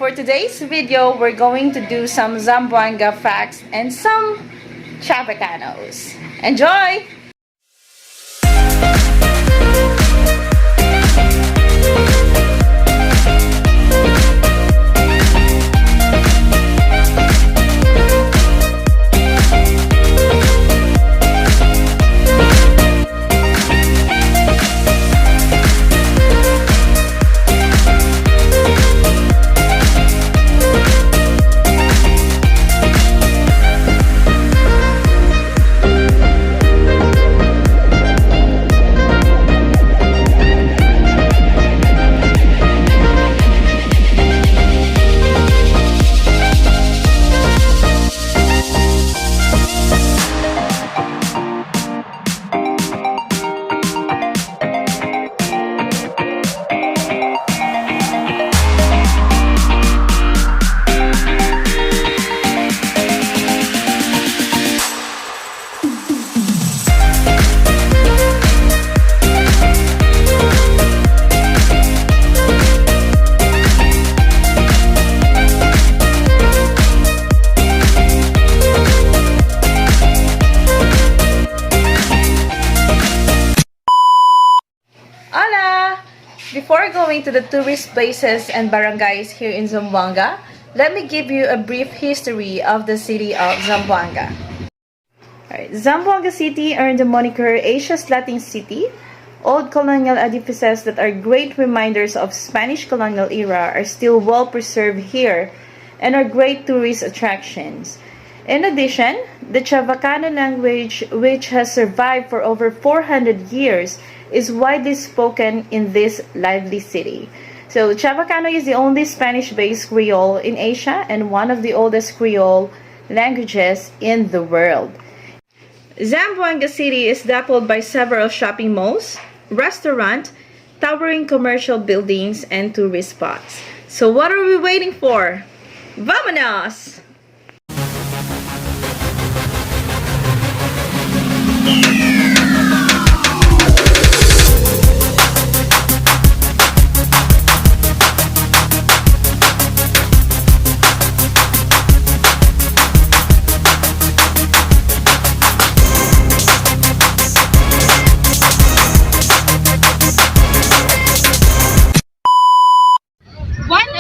for today's video, we're going to do some Zamboanga facts and some Chavacanos. Enjoy! Hola! Before going to the tourist places and barangays here in Zamboanga, let me give you a brief history of the city of Zamboanga. Zamboanga City earned the moniker Asia's Latin City. Old colonial edifices that are great reminders of Spanish colonial era are still well preserved here and are great tourist attractions. In addition, the Chavacano language, which has survived for over 400 years, is widely spoken in this lively city. So Chavacano is the only Spanish-based Creole in Asia and one of the oldest Creole languages in the world. Zamboanga City is dappled by several shopping malls, restaurants, towering commercial buildings, and tourist spots. So what are we waiting for? Vámonos!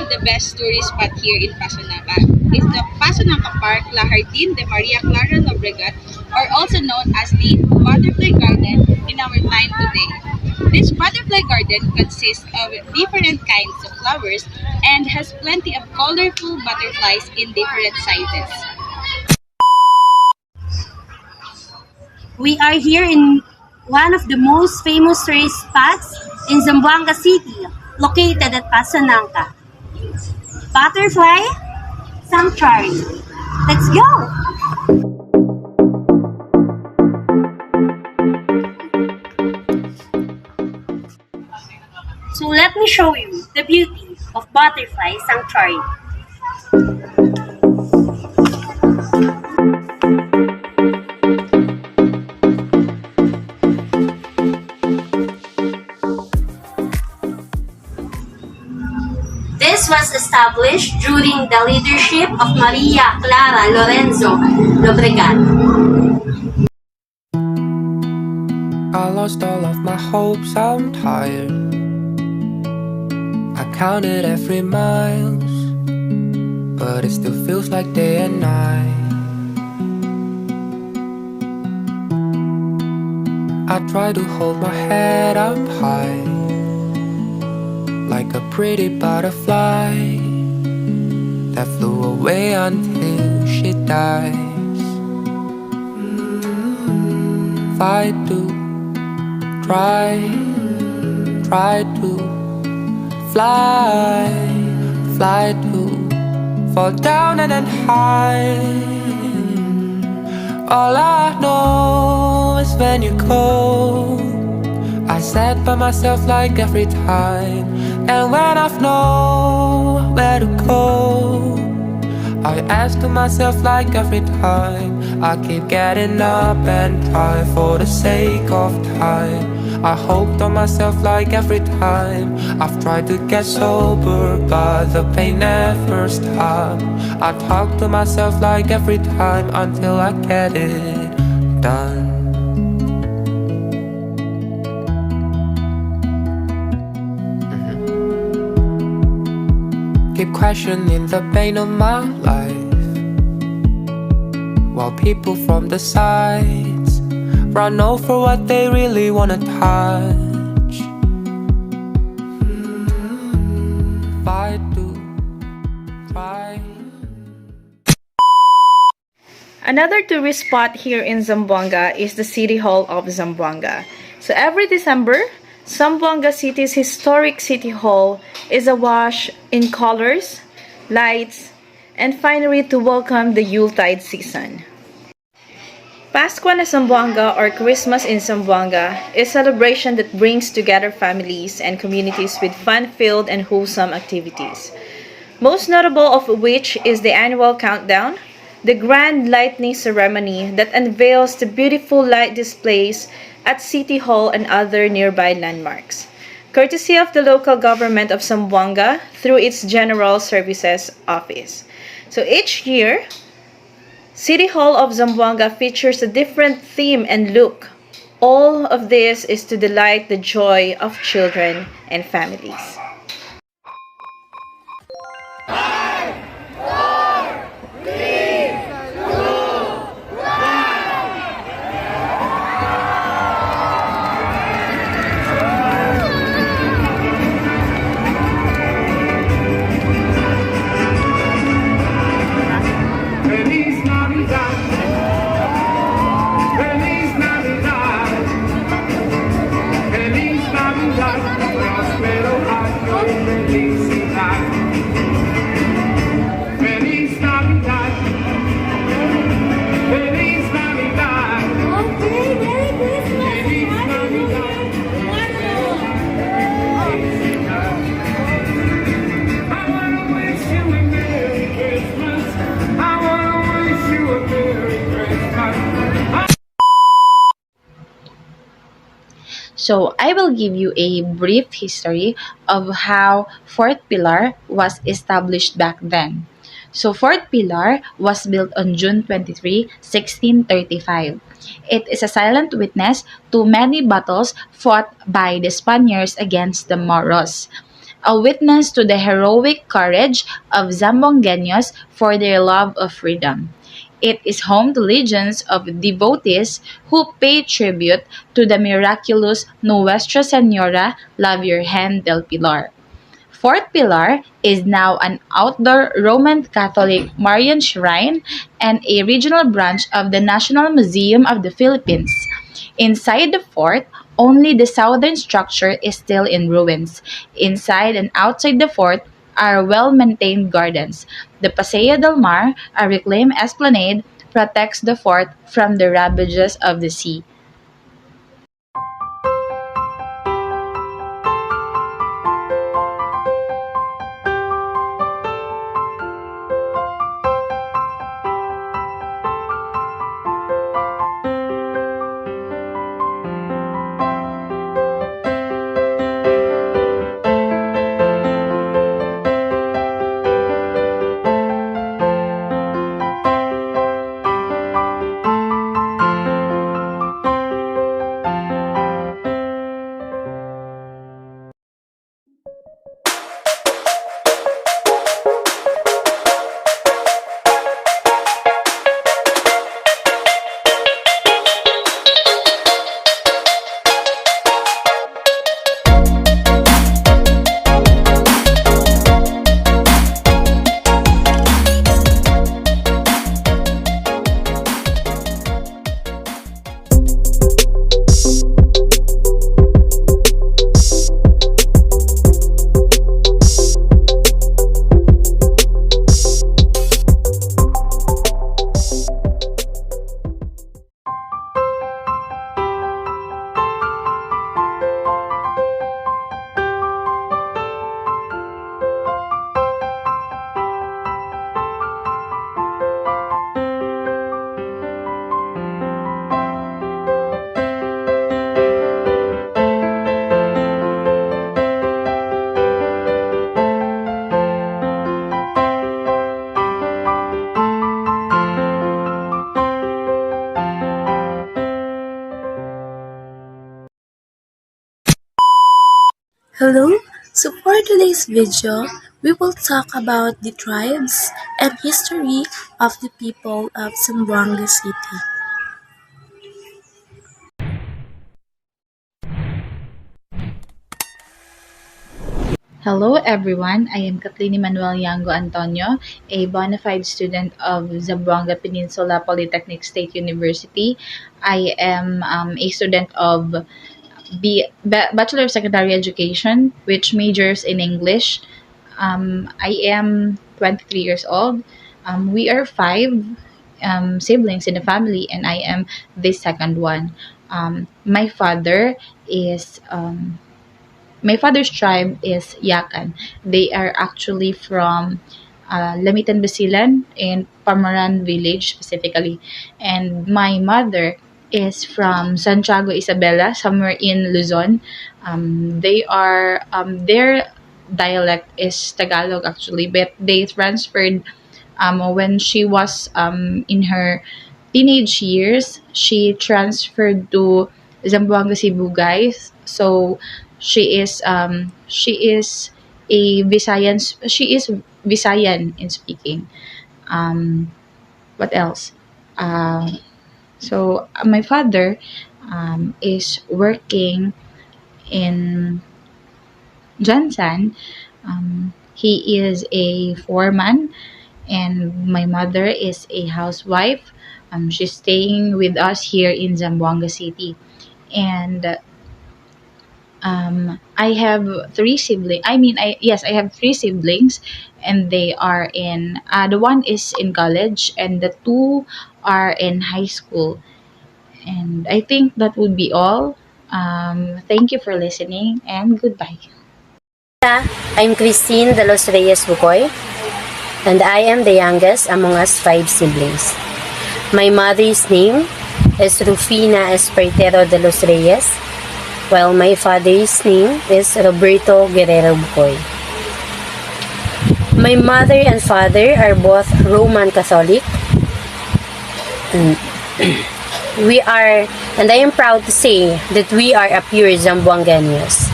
The best tourist spot here in Pasonanca is the Pasonanca Park La Jardín de Maria Clara Lobregat, or also known as the Butterfly Garden in our time today. This butterfly garden consists of different kinds of flowers and has plenty of colorful butterflies in different sizes. We are here in one of the most famous tourist spots in Zamboanga City, located at Pasonanca. Butterfly Sanctuary. Let's go! So let me show you the beauty of Butterfly Sanctuary. This was established during the leadership of Maria Clara Lorenzo Lobregat. I lost all of my hopes, I'm tired. I counted every miles, but it still feels like day and night. I try to hold my head up high, like a pretty butterfly that flew away until she dies. If I do try to fly to fall down and then hide. All I know is when you go, I sat by myself like every time. And when I've nowhere to go, I ask to myself like every time. I keep getting up and try for the sake of time. I hoped on myself like every time I've tried to get sober, but the pain never stopped. I talk to myself like every time until I get it done. Keep questioning the pain of my life, while people from the sides run over what they really wanna touch. Fight to try. Another tourist spot here in Zamboanga is the City Hall of Zamboanga. So every December, Zamboanga City's historic City Hall is awash in colors, lights, and finery to welcome the Yuletide season. Pascua na Zamboanga, or Christmas in Zamboanga, is a celebration that brings together families and communities with fun-filled and wholesome activities. Most notable of which is the annual countdown, the grand lighting ceremony that unveils the beautiful light displays at City Hall and other nearby landmarks, courtesy of the local government of Zamboanga through its General Services Office. So each year, City Hall of Zamboanga features a different theme and look. All of this is to delight the joy of children and families. Feliz Navidad, Feliz Navidad, Feliz Navidad, próspero año y felicidad. Feliz Navidad, Feliz Navidad, Feliz Navidad, I wanna wish you a Merry Christmas. I wanna wish you a Merry Christmas. So I will give you a brief history of how Fort Pilar was established back then. So Fort Pilar was built on June 23, 1635. It is a silent witness to many battles fought by the Spaniards against the Moros, a witness to the heroic courage of Zamboangueños for their love of freedom. It is home to legions of devotees who pay tribute to the miraculous Nuestra Señora La Virgen del Pilar. Fort Pilar is now an outdoor Roman Catholic Marian shrine and a regional branch of the National Museum of the Philippines. Inside the fort, only the southern structure is still in ruins. Inside and outside the fort are well-maintained gardens. The Paseo del Mar, a reclaimed esplanade, protects the fort from the ravages of the sea. Hello, so for today's video, we will talk about the tribes and history of the people of Zamboanga City. Hello everyone, I am Kathleen Manuel Yango Antonio, a bona fide student of Zamboanga Peninsula Polytechnic State University. I am a student of Bachelor of Secondary Education, which majors in English. I am 23 years old. We are five siblings in the family, and I am the second one. My father is my father's tribe is Yakan. They are actually from Lamitan Basilan in Pamaran village specifically. And my mother is from Santiago Isabela, somewhere in Luzon. Their dialect is Tagalog actually, but they transferred when she was in her teenage years. She transferred to Zamboanga Cebu, guys. So she is a Visayan. She is Visayan in speaking. Um, what else? My father is working in Jansan. He is a foreman, and my mother is a housewife. She's staying with us here in Zamboanga City, and I have three siblings. I have three siblings, and they are in. The one is in college, and the two are in high school. And I think that would be all. Thank you for listening, and goodbye. I'm Christine de los Reyes Bucoy, and I am the youngest among us five siblings. My mother's name is Rufina Espertero de los Reyes, while my father's name is Roberto Guerrero Bucoy. My mother and father are both Roman Catholic. And I am proud to say that we are a pure Zamboanganians.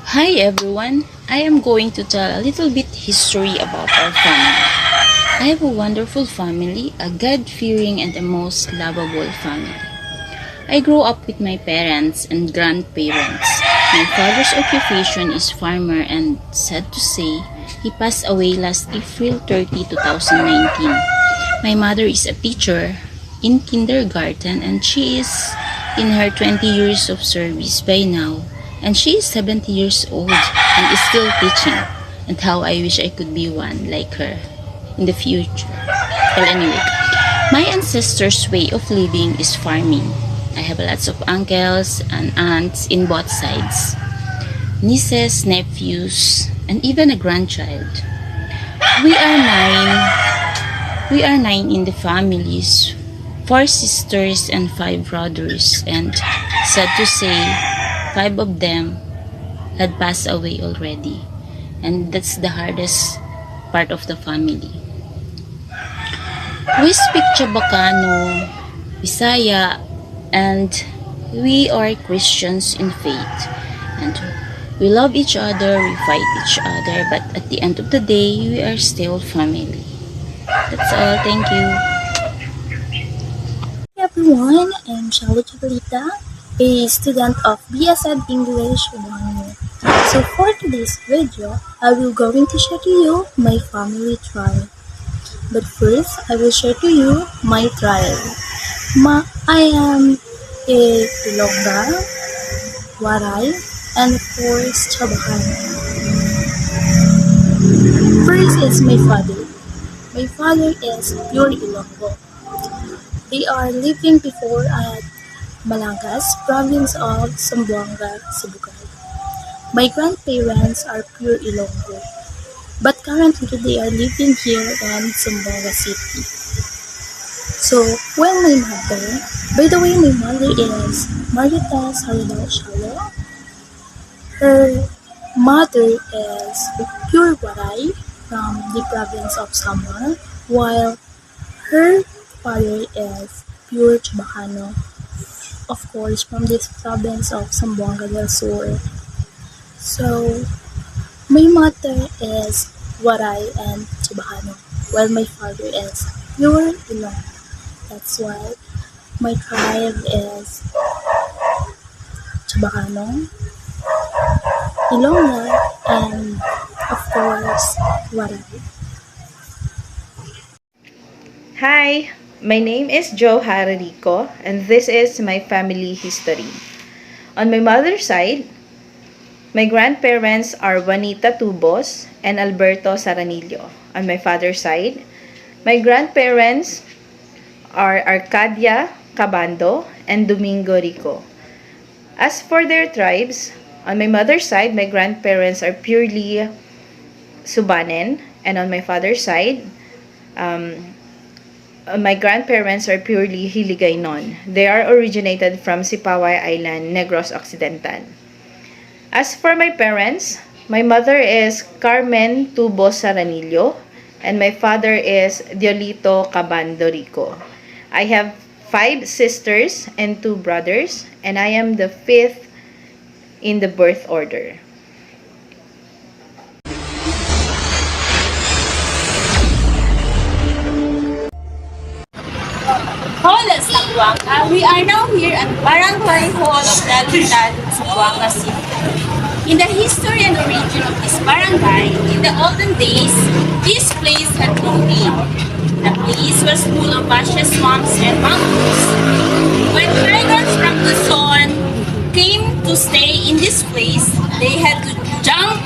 Hi everyone, I am going to tell a little bit history about our family. I have a wonderful family, a God-fearing and a most lovable family. I grew up with my parents and grandparents. My father's occupation is farmer, and sad to say, he passed away last April 30, 2019. My mother is a teacher in kindergarten, and she is in her 20 years of service by now. And she is 70 years old and is still teaching. And how I wish I could be one like her in the future. Well, anyway, my ancestors' way of living is farming. I have lots of uncles and aunts in both sides, nieces, nephews, and even a grandchild. We are nine. We are nine in the families, 4 sisters and 5 brothers, and sad to say, 5 of them had passed away already, and that's the hardest part of the family. We speak Chabacano, Bisaya, and we are Christians in faith, and we love each other, we fight each other, but at the end of the day, we are still family. That's all. Thank you. Hey everyone, I'm Charlotte Chabalita, a student of BSN English 1 year. So for today's video, I will going to share to you my family tribe. But first, I will share to you my tribe. I am a Ilongga, Waray, and of course, Chabacano. First is my father. My father is pure Ilonggo. They are living before at Malangas, province of Zamboanga, Cebu. My grandparents are pure Ilonggo, but currently they are living here in Zamboanga City. So, well, my mother, by the way, my mother is Marita Saridao Shalo. Her mother is pure Waray from the province of Samar, while her father is pure Chabacano, of course, from this province of Zamboanga del Sur. So, my mother is Waray and Chibahano, while my father is pure Ilonggo. That's why my tribe is Chibahano, Ilonggo, and of course, Waray. Hi, my name is Jo Hararico, and this is my family history. On my mother's side, my grandparents are Juanita Tubos and Alberto Saranillo. On my father's side, my grandparents are Arcadia Cabando and Domingo Rico. As for their tribes, on my mother's side, my grandparents are purely Subanen, and on my father's side, my grandparents are purely Hiligaynon. They are originated from Sipaway Island, Negros Occidental. As for my parents, my mother is Carmen Tubos Saranillo, and my father is Diolito Cabando Rico. I have 5 sisters and 2 brothers, and I am the 5th in the birth order. Hola, Zamboanga. We are now here at Barangay Hall of Dalutan, Zamboanga City. In the history and origin of this barangay, in the olden days, this place had no name. The place was full of basha swamps and mangroves. When migrants from Luzon came to stay in this place, they had to jump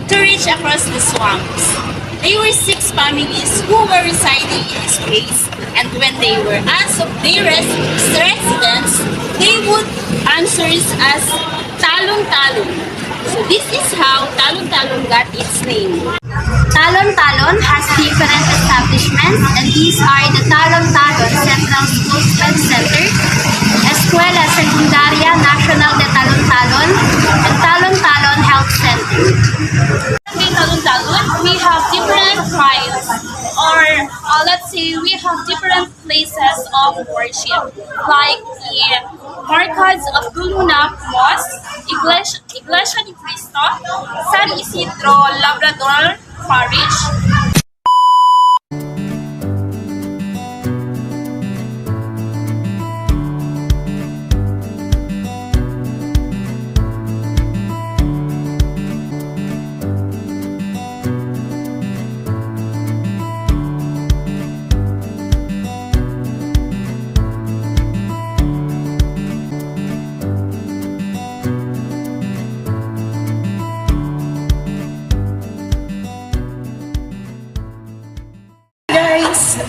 to reach across the swamps. They were 6 families who were residing in this place, and when they were asked of their residents, they would answer as talon-talon. So this is how talon-talon got its name. Talon-Talon has different establishments, and these are the Talon-Talon Central School Center, Escuela Secundaria Nacional de Talon-Talon, and Talon-Talon Health Center. In Talon-Talon, we have different tribes, or let's say we have different places of worship, like the Marcas of Luna Mosque, Iglesia ni Cristo, San Isidro Labrador Parish.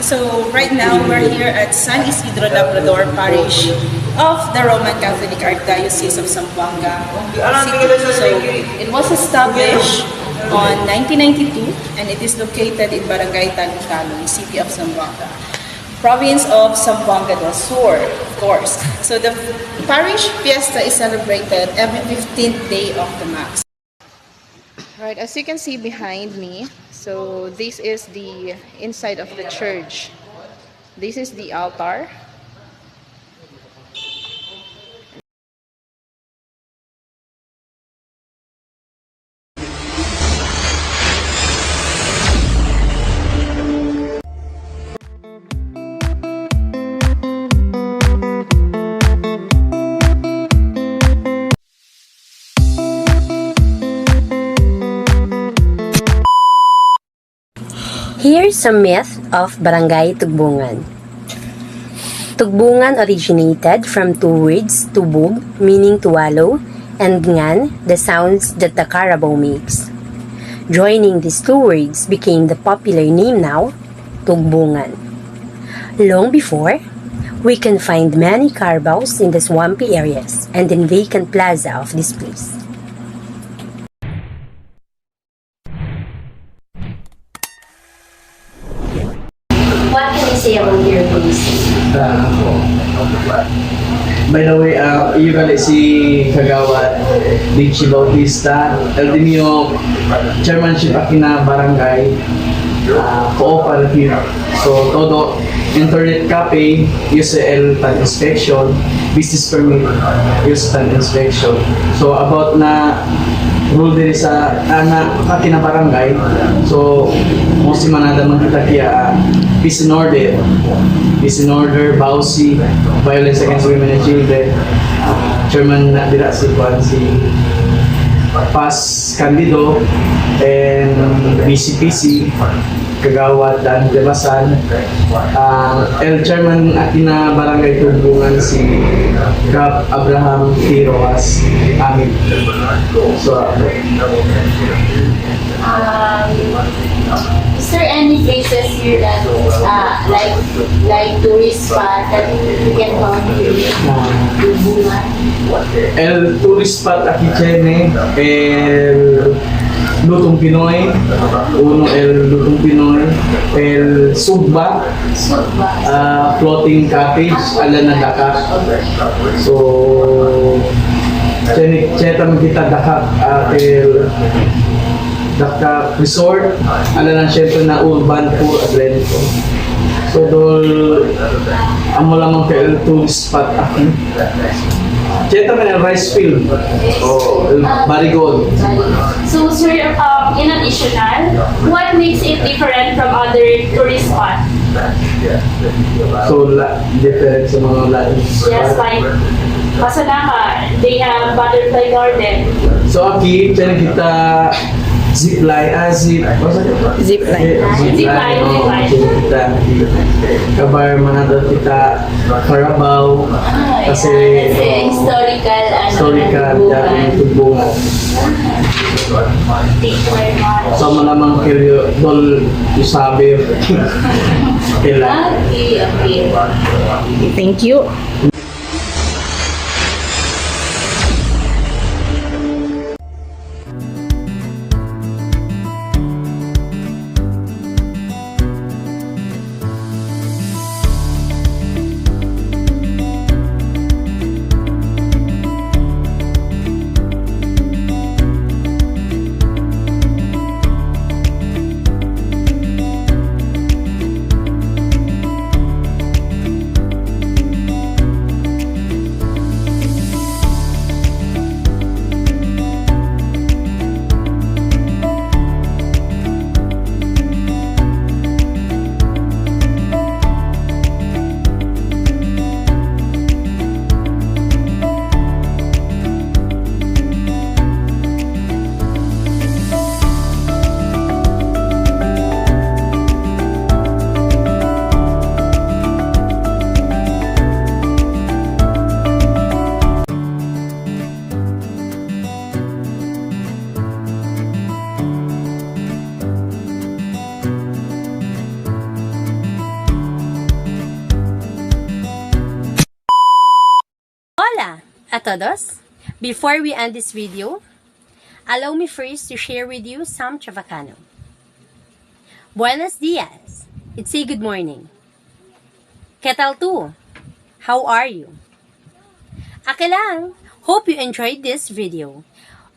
So right now we're here at San Isidro Labrador Parish of the Roman Catholic Archdiocese of Zamboanga City. So it was established on 1992 and it is located in Barangay Talon-Talon, City of Zamboanga, Province of Zamboanga del Sur, of course. So the parish fiesta is celebrated every 15th day of the Mass. Right, as you can see behind me, so this is the inside of the church. This is the altar. Here's a myth of Barangay Tugbungan. Tugbungan originated from 2 words, tubog, meaning to wallow, and ngan, the sounds that the carabao makes. Joining these 2 words became the popular name now, Tugbungan. Long before, we can find many carabaos in the swampy areas and in vacant plaza of this place. What can you say about your place? By the way, usually si Kagawad Richie Bautista, el din yung chairmanship akina barangay cooperative. So, todo internet cafe, use el tan inspection, business permit, use tan inspection. So, about na rule diri sa kinabarangay. So mostly manada man kita kaya peace in order, bawsi, violence against women and children. Chairman na dira si Pas Candido and BCPC Kagawad Dan Debasan, El Chairman at na Barangay Tubungan si Kap Abraham Tiroas Amin. So Is there any places here that like tourist spot that you can come here? El Tourist Spot Akichene, El Lutong Pinoy, El Lutong Pinoy, El Sugba, Floating Cottage, Ala na Daka. So, Cheta kita Daka, El Daka Resort, ala lang syempre na urban pool Atletico. So, amo lamang ka El Tourist Spot aki. Cheta man el rice field. Marigold. So, sir, in additional, what makes it different from other tourist spots? So, different sa mga lain. Just like Pasanaka, they have butterfly garden. So, aki, tiyan kita zipline. Zipline. Kita kabar manado kita Carabao. Kasi historical dating tubungan. So, malamang kilo dol usabi. Kailan. Okay. Thank you. Hola a todos! Before we end this video, allow me first to share with you some Chavacano. Buenos dias! It's a good morning. ¿Qué tal tú? How are you? Ako lang! Hope you enjoyed this video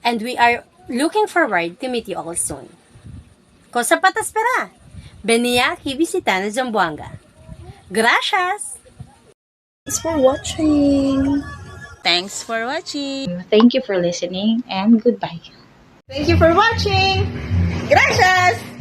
and we are looking forward to meet you all soon. Cosa pa t'espera? Venia aquí visitar Zamboanga. Gracias! Thanks for watching. Thanks for watching. Thank you for listening and goodbye. Thank you for watching. Gracias!